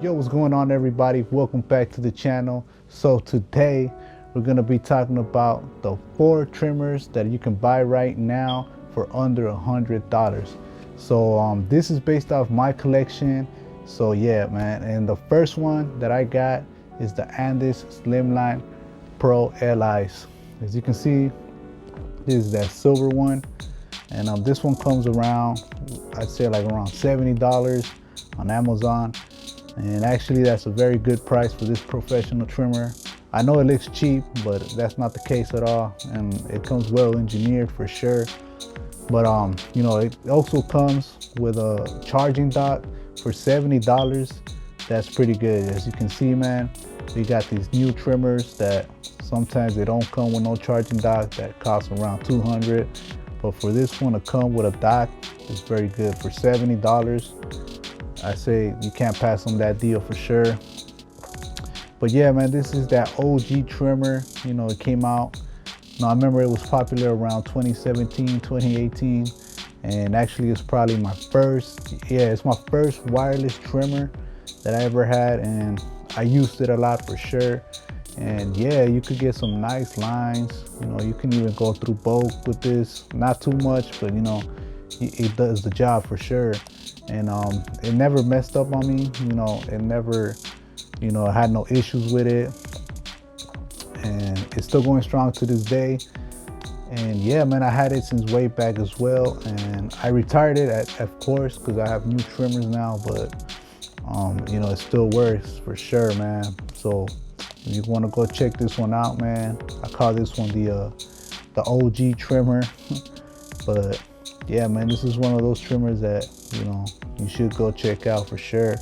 Yo, what's going on, everybody? Welcome back to the channel. So today we're going to be talking about the 4 trimmers that you can buy right now for under $100. So this is based off my collection. So yeah, man, and the first one that I got is the Andes Slimline Pro LIs. As you can see, this is that silver one, and this one comes around, I'd say like around $70 on Amazon. And actually that's a very good price for this professional trimmer. I know it looks cheap, but that's not the case at all, and it comes well engineered for sure. But you know, it also comes with a charging dock for $70. That's pretty good. As you can see, man, we got these new trimmers that sometimes they don't come with no charging dock, that cost around $200. But for this one to come with a dock, it's very good. For $70, I say you can't pass on that deal for sure. But yeah, man, this is that OG trimmer. You know, it came out, I remember it was popular around 2017, 2018. And actually it's probably my first, it's my first wireless trimmer that I ever had, and I used it a lot for sure. And yeah, you could get some nice lines. You know, you can even go through bulk with this. Not too much, but you know, it does the job for sure. And it never messed up on me. You know, it never, you know, I had no issues with it, and it's still going strong to this day. And yeah, man, I had it since way back as well, and I retired it of course, because I have new trimmers now. But you know, it still works for sure, man. So if you want to go check this one out, man, I call this one the OG trimmer. But yeah, man, this is one of those trimmers that, you know, you should go check out for sure.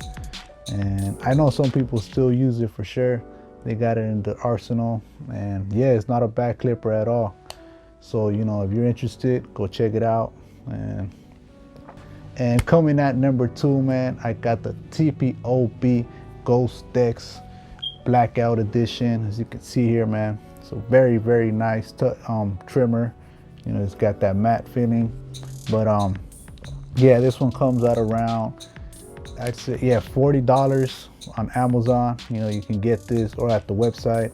And I know some people still use it for sure. They got it in the arsenal, and yeah, it's not a bad clipper at all. So, you know, if you're interested, go check it out. And coming at number 2, man, I got the TPOB Ghost Decks Blackout Edition. As you can see here, man, it's a very, very nice trimmer. You know, it's got that matte feeling. But yeah, this one comes out around, I'd say, yeah, $40 on Amazon. You know, you can get this, or at the website.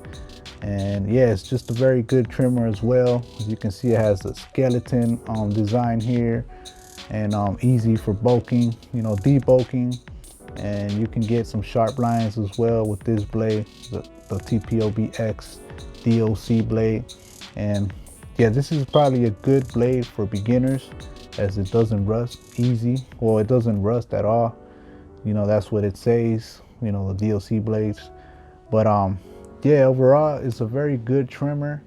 And yeah, it's just a very good trimmer as well. As you can see, it has the skeleton design here, and easy for bulking, you know, debulking. And you can get some sharp lines as well with this blade, the TPOB X DOC blade. And yeah, this is probably a good blade for beginners, as it doesn't rust easy. Well, it doesn't rust at all. You know, that's what it says, you know, the DOC blades. But yeah, overall, it's a very good trimmer.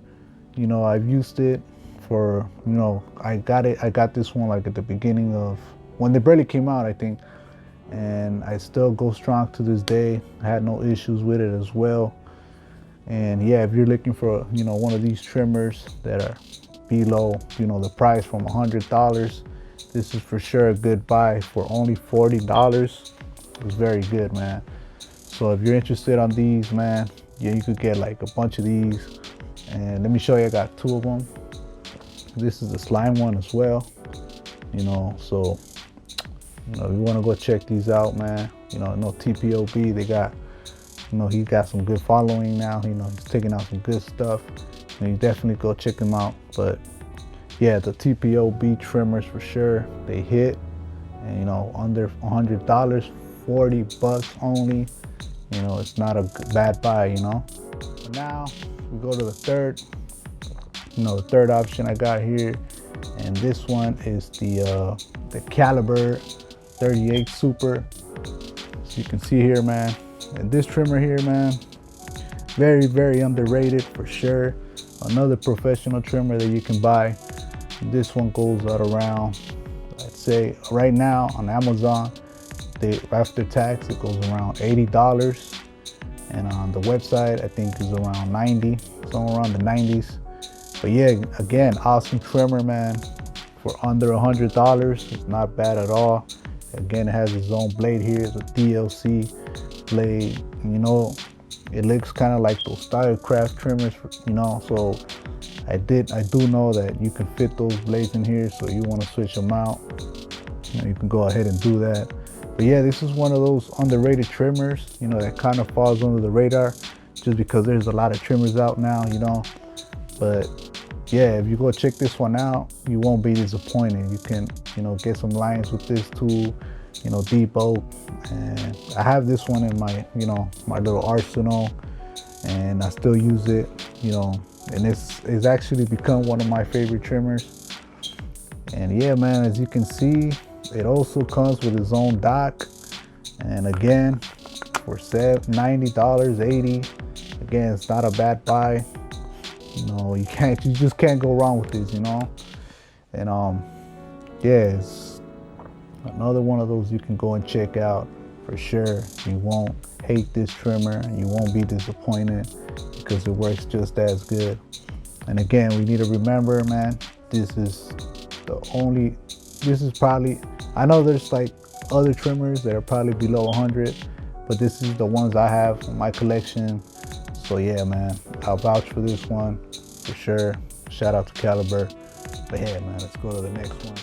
You know, I've used it for, you know, I got this one like at the beginning of when they barely came out, I think. And I still go strong to this day. I had no issues with it as well. And yeah, if you're looking for, you know, one of these trimmers that are below, you know, the price from $100, this is for sure a good buy. For only $40, it's very good, man. So if you're interested on these, man, yeah, you could get like a bunch of these. And let me show you, I got 2 of them. This is the slime one as well, you know. So, you know, if you want to go check these out, man, you know, TPOB, they got, you know, he got some good following now. You know, he's taking out some good stuff. And you definitely go check him out. But yeah, the TPOB trimmers for sure, they hit. And you know, under $100, $40 only. You know, it's not a bad buy, you know. But now we go to the third, you know, the third option I got here, and this one is the Caliber 38 Super. So you can see here, man, and this trimmer here, man, very, very underrated for sure. Another professional trimmer that you can buy. This one goes out around, I'd say right now on Amazon, after tax, it goes around $80. And on the website, I think is around 90, somewhere around the 90s. But yeah, again, awesome trimmer, man. For under $100, it's not bad at all. Again, it has its own blade here, the DLC blade. You know, it looks kind of like those Stylecraft trimmers, you know. So I do know that you can fit those blades in here. So you want to switch them out, you know, you can go ahead and do that. But yeah, this is one of those underrated trimmers, you know, that kind of falls under the radar just because there's a lot of trimmers out now, you know. But yeah, if you go check this one out, you won't be disappointed. You can, you know, get some lines with this tool, you know, debolt. And I have this one in my, you know, my little arsenal, and I still use it, you know, and it's actually become one of my favorite trimmers. And yeah, man, as you can see, it also comes with its own dock. And again, for $90, $80, again, it's not a bad buy. You know, you just can't go wrong with this, you know. And yeah, it's another one of those you can go and check out for sure. You won't hate this trimmer, and you won't be disappointed because it works just as good. And again, we need to remember, man, this is probably, I know there's like other trimmers that are probably below 100, but this is the ones I have in my collection. So yeah, man, I'll vouch for this one for sure. Shout out to Caliber. But yeah, man, let's go to the next one.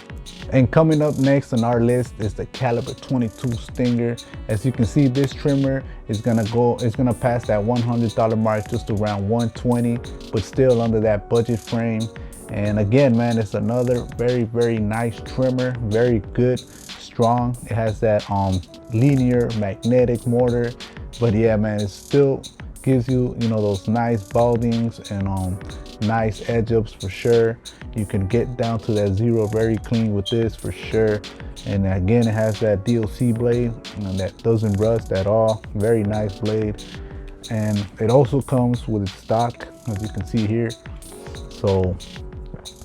And coming up next on our list is the Caliber 22 Stinger. As you can see, this trimmer is gonna pass that $100 mark just around 120, but still under that budget frame. And again, man, it's another very, very nice trimmer, very good, strong. It has that linear magnetic motor, but yeah, man, it still gives you, you know, those nice baldings and nice edge ups for sure. You can get down to that zero very clean with this for sure. And again, it has that DLC blade, you know, that doesn't rust at all. Very nice blade. And it also comes with its stock, as you can see here. So,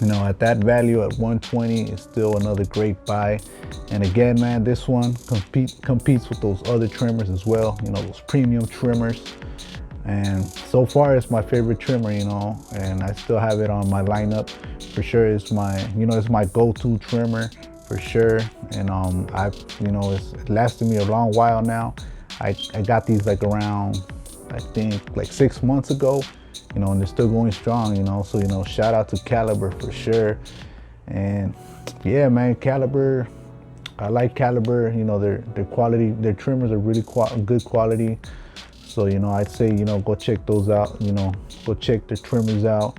you know, at that value at 120 is still another great buy. And again, man, this one competes with those other trimmers as well, you know, those premium trimmers. And so far it's my favorite trimmer, you know, and I still have it on my lineup for sure. It's my, you know, it's my go-to trimmer for sure. And you know, it lasted me a long while now. I got these like around, I think like 6 months ago, you know, and they're still going strong, you know. So, you know, shout out to Caliber for sure. And yeah, man, Caliber, I like Caliber, you know, their quality, their trimmers are really good quality. So, you know, I'd say, you know, go check those out, you know, go check the trimmers out.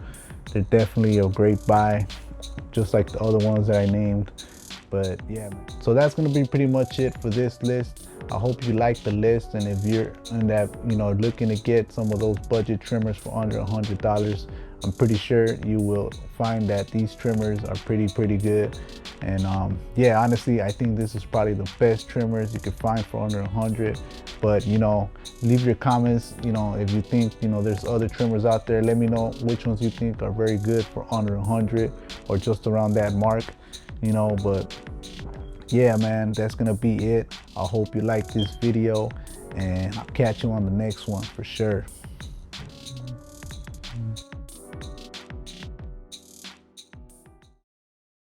They're definitely a great buy, just like the other ones that I named. But yeah, so that's gonna be pretty much it for this list. I hope you like the list, and if you're in that, you know, looking to get some of those budget trimmers for under $100, I'm pretty sure you will find that these trimmers are pretty good. And yeah, honestly, I think this is probably the best trimmers you can find for under 100. But you know, leave your comments, you know, if you think, you know, there's other trimmers out there. Let me know which ones you think are very good for under 100 or just around that mark, you know. But yeah, man, that's gonna be it. I hope you like this video, and I'll catch you on the next one for sure.